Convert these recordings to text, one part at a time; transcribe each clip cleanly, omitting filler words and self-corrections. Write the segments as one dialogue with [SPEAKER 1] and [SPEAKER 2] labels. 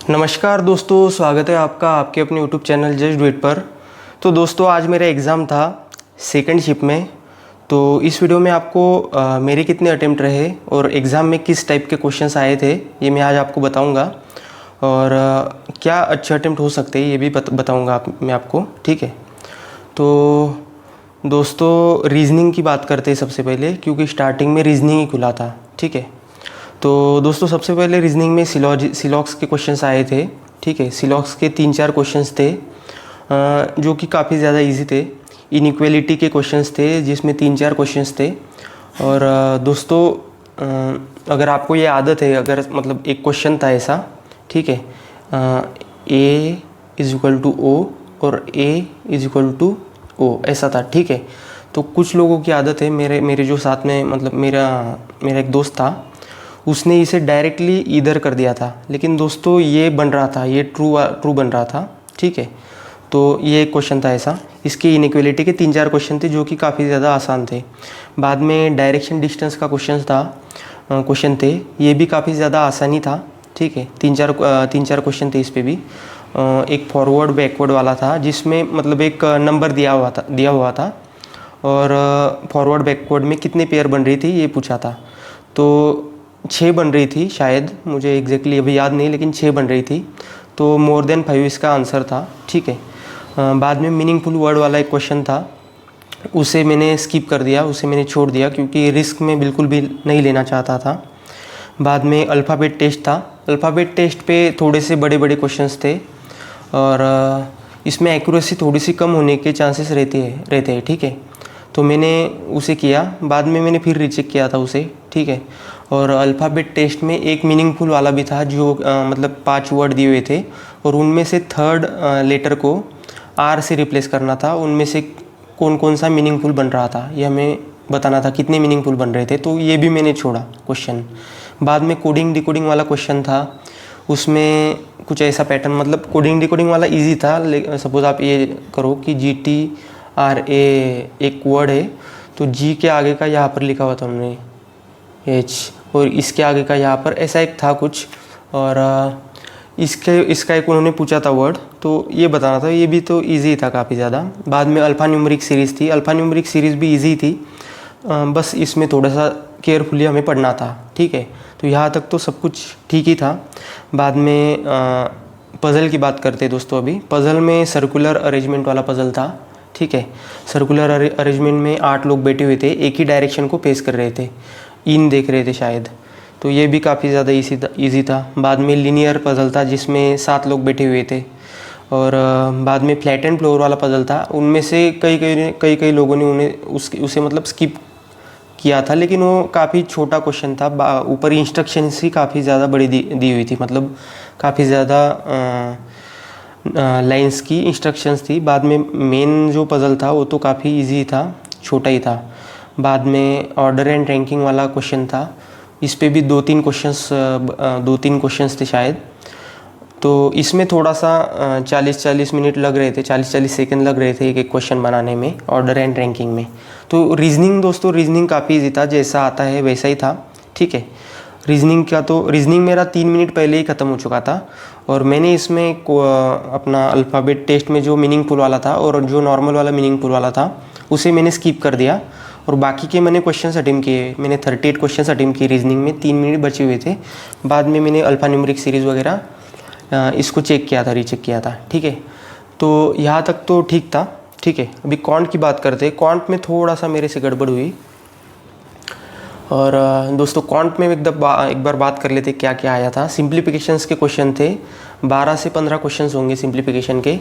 [SPEAKER 1] नमस्कार दोस्तों, स्वागत है आपका आपके अपने YouTube channel just do it पर। तो दोस्तों, आज मेरा एग्ज़ाम था सेकंड शिफ्ट में। तो इस वीडियो में आपको मेरे कितने अटेम्प्ट रहे और एग्ज़ाम में किस टाइप के क्वेश्चंस आए थे ये मैं आज आपको बताऊंगा। और क्या अच्छे अटेम्प्ट हो सकते हैं ये भी बताऊंगा मैं आपको, ठीक है। तो दोस्तों, रीजनिंग की बात करते हैं सबसे पहले, क्योंकि स्टार्टिंग में रीजनिंग ही खुला था, ठीक है। तो दोस्तों, सबसे पहले रीजनिंग में सिलॉक्स के क्वेश्चंस आए थे, ठीक है। सिलॉक्स के 3-4 क्वेश्चंस थे जो कि काफ़ी ज़्यादा इजी थे। इनइक्वालिटी के क्वेश्चंस थे जिसमें 3-4 क्वेश्चंस थे। और दोस्तों, अगर आपको ये आदत है, अगर मतलब एक क्वेश्चन था ऐसा, ठीक है, A = O और A = O ऐसा था, ठीक है। तो कुछ लोगों की आदत है, मेरे जो साथ में मतलब मेरा एक दोस्त था, उसने इसे डायरेक्टली इधर कर दिया था। लेकिन दोस्तों, ये बन रहा था, ये ट्रू बन रहा था, ठीक है। तो ये एक क्वेश्चन था ऐसा। इसके इनइक्वालिटी के 3-4 क्वेश्चन थे जो कि काफ़ी ज़्यादा आसान थे। बाद में डायरेक्शन डिस्टेंस का क्वेश्चन थे, ये भी काफ़ी ज़्यादा आसानी था, ठीक है। 3-4 क्वेश्चन थे इस पर भी। एक फॉरवर्ड बैकवर्ड वाला था जिसमें मतलब एक नंबर दिया हुआ था और फॉरवर्ड बैकवर्ड में कितने पेयर बन रही थी ये पूछा था। तो 6 बन रही थी शायद, मुझे एग्जैक्टली अभी याद नहीं, लेकिन 6 बन रही थी। तो मोर देन 5 इसका आंसर था, ठीक है। बाद में मीनिंगफुल वर्ड वाला एक क्वेश्चन था, उसे मैंने स्किप कर दिया, उसे मैंने छोड़ दिया क्योंकि रिस्क में बिल्कुल भी नहीं लेना चाहता था। बाद में अल्फ़ाबेट टेस्ट था। अल्फ़ाबेट टेस्ट पे थोड़े से बड़े बड़े क्वेश्चंस थे और इसमें एक्यूरेसी थोड़ी सी कम होने के चांसेस रहते हैं, ठीक है। तो मैंने उसे किया, बाद में मैंने फिर रीचेक किया था उसे, ठीक है। और अल्फ़ाबेट टेस्ट में एक मीनिंगफुल वाला भी था जो मतलब 5 वर्ड दिए हुए थे और उनमें से थर्ड लेटर को R से रिप्लेस करना था। उनमें से कौन कौन सा मीनिंगफुल बन रहा था ये हमें बताना था, कितने मीनिंगफुल बन रहे थे। तो ये भी मैंने छोड़ा क्वेश्चन। बाद में कोडिंग डिकोडिंग वाला क्वेश्चन था, उसमें कुछ ऐसा पैटर्न, मतलब कोडिंग डिकोडिंग वाला ईजी था। सपोज़ आप ये करो कि GTRA एक वर्ड है, तो G के आगे का यहाँ पर लिखा हुआ था उन्होंने H, और इसके आगे का यहाँ पर ऐसा एक था कुछ, और इसका एक उन्होंने पूछा था वर्ड, तो ये बताना था। ये भी तो इजी था काफ़ी ज़्यादा। बाद में अल्फ़ा न्यूमेरिक सीरीज़ थी, अल्फ़ा न्यूमेरिक सीरीज़ भी इजी थी, बस इसमें थोड़ा सा केयरफुली हमें पढ़ना था, ठीक है। तो यहाँ तक तो सब कुछ ठीक ही था। बाद में पज़ल की बात करते हैं दोस्तों। अभी पज़ल में सर्कुलर अरेंजमेंट वाला पज़ल था, ठीक है। सर्कुलर अरेंजमेंट में 8 लोग बैठे हुए थे, एक ही डायरेक्शन को फेस कर रहे थे, इन देख रहे थे शायद। तो ये भी काफ़ी ज़्यादा ईजी था। बाद में लीनियर पज़ल था जिसमें 7 लोग बैठे हुए थे। और बाद में फ्लैट एंड फ्लोर वाला पज़ल था, उनमें से कई लोगों ने उसे मतलब स्किप किया था, लेकिन वो काफ़ी छोटा क्वेश्चन था। ऊपर इंस्ट्रक्शंस ही काफ़ी ज़्यादा बड़ी दी हुई थी, मतलब काफ़ी ज़्यादा लाइंस की इंस्ट्रक्शंस थी। बाद में मेन जो पज़ल था वो तो काफ़ी इजी था, छोटा ही था। बाद में ऑर्डर एंड रैंकिंग वाला क्वेश्चन था, इस पे भी 2-3 क्वेश्चंस थे शायद। तो इसमें थोड़ा सा 40-40 मिनट लग रहे थे, 40-40 सेकंड लग रहे थे एक क्वेश्चन बनाने में, ऑर्डर एंड रैंकिंग में। तो रीजनिंग दोस्तों, रीजनिंग काफ़ी ईजी था, जैसा आता है वैसा ही था, ठीक है। रीजनिंग मेरा 3 मिनट पहले ही ख़त्म हो चुका था। और मैंने इसमें अपना अल्फ़ाबेट टेस्ट में जो मीनिंगफुल वाला था और जो नॉर्मल वाला मीनिंगफुल वाला था उसे मैंने स्किप कर दिया, और बाकी के मैंने क्वेश्चंस अटेम्प्ट किए। मैंने 38 क्वेश्चंस अटेम्प्ट किए रीजनिंग में, 3 मिनट बचे हुए थे। बाद में मैंने अल्फ़ा न्यूमेरिक सीरीज़ वगैरह इसको रीचेक किया था, ठीक है। तो यहाँ तक तो ठीक था, ठीक है। अभी क्वांट की बात करते हैं। क्वांट में थोड़ा सा मेरे से गड़बड़ हुई। और दोस्तों, क्वांट में एक बार बात कर लेते क्या क्या आया था। सिंप्लीफिकेशंस के क्वेश्चन थे, 12 से 15 क्वेश्चंस होंगे सिंप्लीफिकेशन के।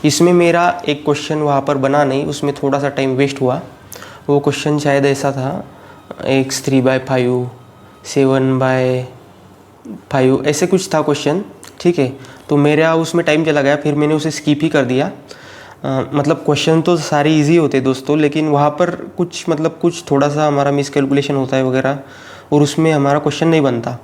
[SPEAKER 1] इसमें मेरा एक क्वेश्चन वहाँ पर बना नहीं, उसमें थोड़ा सा टाइम वेस्ट हुआ। वो क्वेश्चन शायद ऐसा था, x3/5, 7/5 ऐसे कुछ था क्वेश्चन, ठीक है। तो मेरा उसमें टाइम चला गया, फिर मैंने उसे स्किप ही कर दिया। मतलब क्वेश्चन तो सारे इजी होते दोस्तों, लेकिन वहाँ पर कुछ थोड़ा सा हमारा मिसकैलकुलेशन होता है वगैरह, और उसमें हमारा क्वेश्चन नहीं बनता।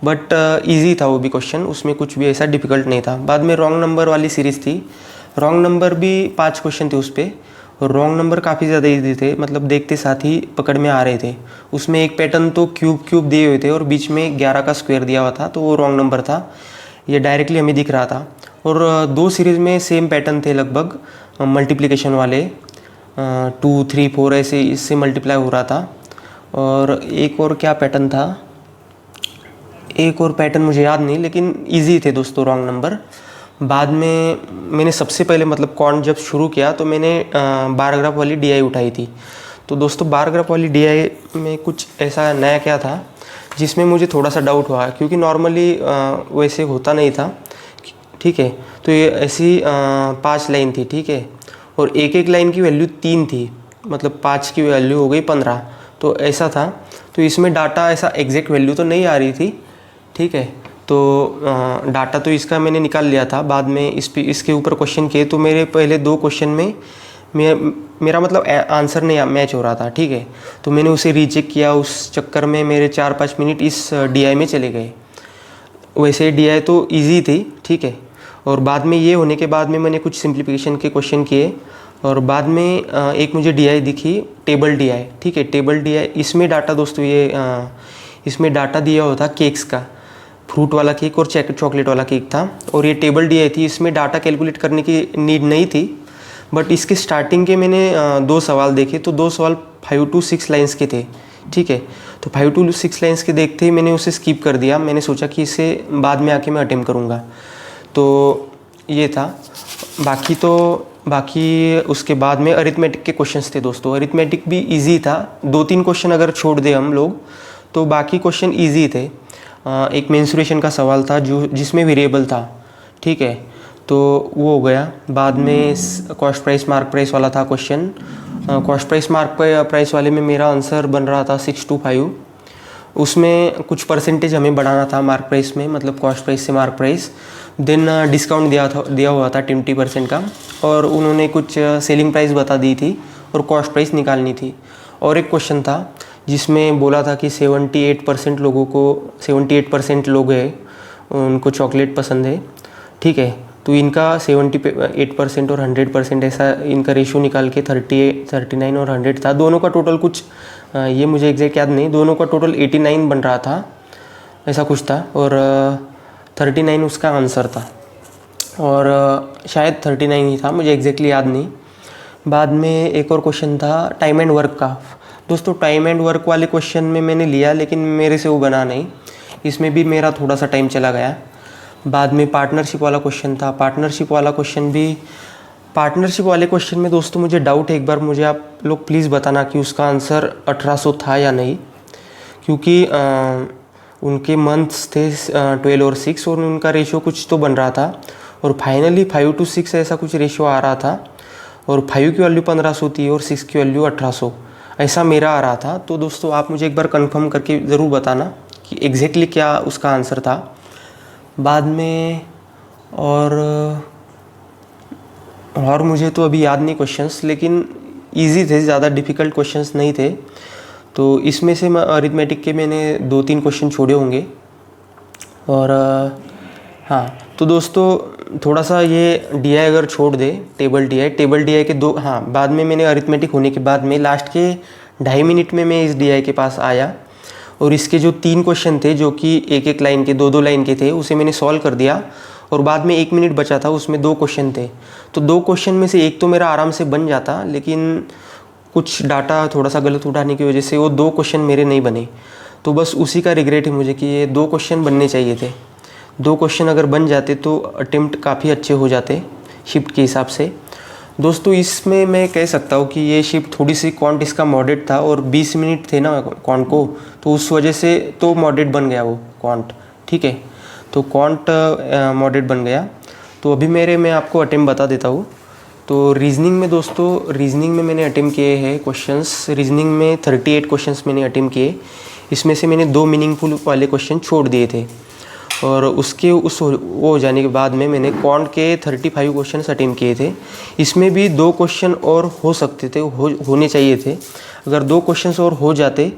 [SPEAKER 1] बट इजी था वो भी क्वेश्चन, उसमें कुछ भी ऐसा डिफ़िकल्ट नहीं था। बाद में रॉन्ग नंबर वाली सीरीज़ थी, रॉन्ग नंबर भी 5 क्वेश्चन थे उस पर, और रॉन्ग नंबर काफ़ी ज़्यादा ईजी थे, मतलब देखते साथ ही पकड़ में आ रहे थे। उसमें एक पैटर्न तो क्यूब दिए हुए थे और बीच में 11 का स्क्वायर दिया हुआ था, तो वो रॉन्ग नंबर था। ये डायरेक्टली हमें दिख रहा था। और 2 सीरीज़ में सेम पैटर्न थे लगभग, मल्टीप्लिकेशन वाले 2, 3, 4 ऐसे इससे मल्टीप्लाई हो रहा था। और एक और क्या पैटर्न था, एक और पैटर्न मुझे याद नहीं, लेकिन इजी थे दोस्तों रॉन्ग नंबर। बाद में मैंने सबसे पहले मतलब कॉन्ट जब शुरू किया तो मैंने बार ग्राफ वाली DI उठाई थी। तो दोस्तों बार ग्राफ वाली DI में कुछ ऐसा नया क्या था जिसमें मुझे थोड़ा सा डाउट हुआ, क्योंकि नॉर्मली वैसे होता नहीं था, ठीक है। तो ये ऐसी 5 लाइन थी, ठीक है, और एक एक लाइन की वैल्यू 3 थी, मतलब 5 की वैल्यू हो गई 15, तो ऐसा था। तो इसमें डाटा ऐसा एग्जैक्ट वैल्यू तो नहीं आ रही थी, ठीक है। तो डाटा तो इसका मैंने निकाल लिया था। बाद में इसके ऊपर क्वेश्चन किए तो मेरे पहले 2 क्वेश्चन में मेरा मतलब आंसर नहीं मैच हो रहा था, ठीक है। तो मैंने उसे रीचेक किया, उस चक्कर में मेरे 4-5 मिनट इस DI में चले गए। वैसे DI तो इजी थी, ठीक है। और बाद में ये होने के बाद में मैंने कुछ सिंप्लीफिकेशन के क्वेश्चन किए, और बाद में एक मुझे DI दिखी, टेबल DI, ठीक है। टेबल DI इसमें डाटा दोस्तों इसमें डाटा दिया हुआ था केक्स का, फ्रूट वाला केक और चॉकलेट वाला केक था, और ये टेबल DI थी। इसमें डाटा कैलकुलेट करने की नीड नहीं थी, बट इसके स्टार्टिंग के मैंने 2 सवाल देखे, तो 2 सवाल 5 to 6 लाइन्स के थे, ठीक है। तो 5 to 6 लाइन्स के देखते ही मैंने उसे स्किप कर दिया। मैंने सोचा कि इसे बाद में आके मैं अटेम्प्ट करूँगा, तो ये था। बाकी उसके बाद में अरिथमेटिक के क्वेश्चंस थे दोस्तों। अरिथमेटिक भी इजी था, 2-3 क्वेश्चन अगर छोड़ दे हम लोग तो बाकी क्वेश्चन इजी थे। एक मेंसुरेशन का सवाल था जिसमें वेरिएबल था, ठीक है, तो वो हो गया। बाद में कॉस्ट प्राइस मार्क प्राइस वाला था question. Cost price mark price वाले में मेरा आंसर बन रहा था 625। उसमें कुछ परसेंटेज हमें बढ़ाना था मार्क प्राइस में, मतलब कॉस्ट प्राइस से मार्क प्राइस। देन डिस्काउंट दिया हुआ था 20% का, और उन्होंने कुछ सेलिंग प्राइस बता दी थी और कॉस्ट प्राइस निकालनी थी। और एक क्वेश्चन था जिसमें बोला था कि 78% लोग हैं उनको चॉकलेट पसंद है, ठीक है। तो इनका 78% और 100% ऐसा इनका रेशो निकाल के 39 और 100 था। दोनों का टोटल कुछ ये मुझे एग्जैक्ट याद नहीं, दोनों का टोटल 89 बन रहा था, ऐसा कुछ था। और 39 उसका आंसर था, और शायद 39 ही था, मुझे एग्जैक्टली याद नहीं। बाद में एक और क्वेश्चन था टाइम एंड वर्क का। दोस्तों टाइम एंड वर्क वाले क्वेश्चन में मैंने लिया, लेकिन मेरे से वो बना नहीं, इसमें भी मेरा थोड़ा सा टाइम चला गया। बाद में पार्टनरशिप वाला क्वेश्चन था। पार्टनरशिप वाले क्वेश्चन में दोस्तों मुझे डाउट है, एक बार मुझे आप लोग प्लीज़ बताना कि उसका आंसर 1800 था या नहीं, क्योंकि उनके मंथ्स थे 12 और 6, और उनका रेशियो कुछ तो बन रहा था, और फाइनली 5 to 6 ऐसा कुछ रेशियो आ रहा था, और 5 की वैल्यू 1500 थी और 6 की वैल्यू 1800 ऐसा मेरा आ रहा था। तो दोस्तों आप मुझे एक बार कंफर्म करके ज़रूर बताना कि एग्जैक्टली क्या उसका आंसर था। बाद में और मुझे तो अभी याद नहीं क्वेश्चंस, लेकिन इजी थे, ज़्यादा डिफ़िकल्ट क्वेश्चंस नहीं थे। तो इसमें से मैं अरिथमेटिक के मैंने 2-3 क्वेश्चन छोड़े होंगे। और हाँ, तो दोस्तों थोड़ा सा ये DI अगर छोड़ दे, टेबल DI के 2, हाँ, बाद में मैंने अरिथमेटिक होने के बाद में लास्ट के 2.5 मिनट में मैं इस DI के पास आया, और इसके जो 3 क्वेश्चन थे जो कि एक लाइन के 2-2 लाइन के थे, उसे मैंने सॉल्व कर दिया। और बाद में 1 मिनट बचा था, उसमें 2 क्वेश्चन थे। तो 2 क्वेश्चन में से एक तो मेरा आराम से बन जाता, लेकिन कुछ डाटा थोड़ा सा गलत उठाने की वजह से वो 2 क्वेश्चन मेरे नहीं बने। तो बस उसी का रिग्रेट है मुझे कि ये 2 क्वेश्चन बनने चाहिए थे। 2 क्वेश्चन अगर बन जाते तो अटेम्प्ट काफ़ी अच्छे हो जाते शिफ्ट के हिसाब से। दोस्तों इसमें मैं कह सकता हूँ कि ये शिफ्ट थोड़ी सी कॉन्ट इसका मॉडरेट था, और 20 मिनट थे ना कॉन्ट को, तो उस वजह से तो मॉडरेट बन गया वो कॉन्ट, ठीक है। तो कॉन्ट मॉडरेट बन गया। तो अभी मैं आपको अटेम्प्ट बता देता हूँ। तो रीजनिंग में दोस्तों, रीजनिंग में मैंने अटेम्प्ट किए हैं क्वेश्चंस। रीजनिंग में 38 क्वेश्चंस मैंने अटेम्प्ट किए। इसमें से मैंने 2 मीनिंगफुल वाले क्वेश्चन छोड़ दिए थे, और वो हो जाने के बाद में मैंने कॉन्ट के 35 क्वेश्चन अटेम्प्ट किए थे। इसमें भी 2 क्वेश्चन और हो सकते थे, होने चाहिए थे। अगर 2 क्वेश्चन और हो जाते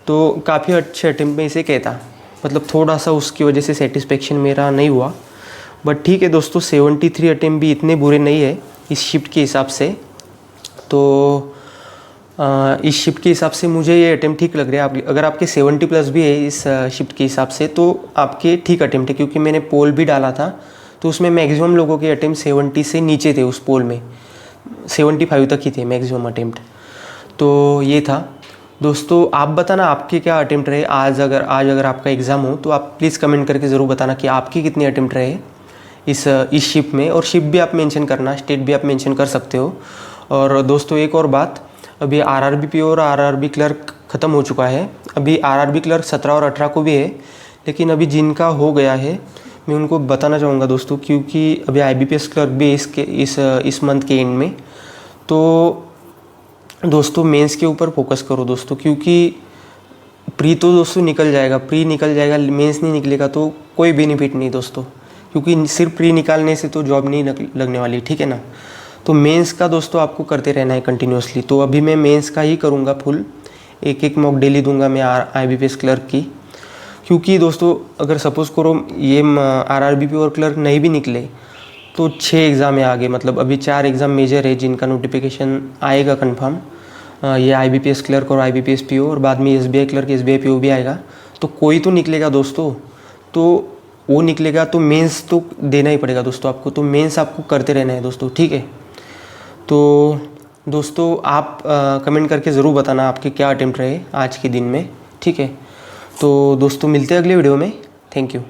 [SPEAKER 1] तो काफ़ी अच्छे अटेम्प्ट में इसे कहता, मतलब थोड़ा सा उसकी वजह से सेटिस्फेक्शन मेरा नहीं हुआ। बट ठीक है दोस्तों, 73 अटेम्प्ट भी इतने बुरे नहीं है इस शिफ्ट के हिसाब से। तो इस शिफ्ट के हिसाब से मुझे ये अटेम्प्ट ठीक लग रहा है। अगर आपके 70 प्लस भी है इस शिफ्ट के हिसाब से तो आपके ठीक अटेम्प्ट है, क्योंकि मैंने पोल भी डाला था तो उसमें मैक्सिमम लोगों के अटेम्प्ट 70 से नीचे थे। उस पोल में 75 तक ही थे मैक्सिमम अटेम्प्ट। तो ये था दोस्तों। आप बताना आपके क्या अटेम्प्ट रहे आज अगर आपका एग्ज़ाम हो तो आप प्लीज़ कमेंट करके ज़रूर बताना कि आपके कितने अटेम्प्ट रहे इस शिफ्ट में। और शिफ्ट भी आप मेंशन करना, स्टेट भी आप मेंशन कर सकते हो। और दोस्तों एक और बात, अभी आरआरबी पीओ और आरआरबी क्लर्क ख़त्म हो चुका है। अभी आरआरबी क्लर्क 17 और 18 को भी है, लेकिन अभी जिनका हो गया है मैं उनको बताना चाहूँगा दोस्तों, क्योंकि अभी आईबीपीएस क्लर्क भी इस मंथ के एंड में। तो दोस्तों मेंस के ऊपर फोकस करो दोस्तों, क्योंकि प्री तो दोस्तों निकल जाएगा, मेंस नहीं निकलेगा तो कोई बेनिफिट नहीं दोस्तों, क्योंकि सिर्फ प्री निकालने से तो जॉब नहीं लगने वाली, ठीक है ना। तो मेंस का दोस्तों आपको करते रहना है कंटिन्यूसली। तो अभी मैं मेंस का ही करूँगा फुल, एक मॉक डेली दूंगा मैं आईबीपीएस क्लर्क की। क्योंकि दोस्तों अगर सपोज़ करो ये आरआरबी और क्लर्क नहीं भी निकले तो 6 एग्ज़ाम है आगे, मतलब अभी 4 एग्ज़ाम मेजर है जिनका नोटिफिकेशन आएगा कंफर्म। ये आईबीपीएस क्लर्क और आईबीपीएस पीओ, और बाद में एसबीआई क्लर्क एसबीआई पीओ भी आएगा। तो कोई तो निकलेगा दोस्तों, तो वो निकलेगा तो मेंस तो देना ही पड़ेगा दोस्तों आपको। तो मेंस आपको करते रहना है दोस्तों, ठीक है। तो दोस्तों आप कमेंट करके ज़रूर बताना आपके क्या अटेम्प्ट रहे आज के दिन में, ठीक है। तो दोस्तों मिलते हैं अगले वीडियो में। Thank you.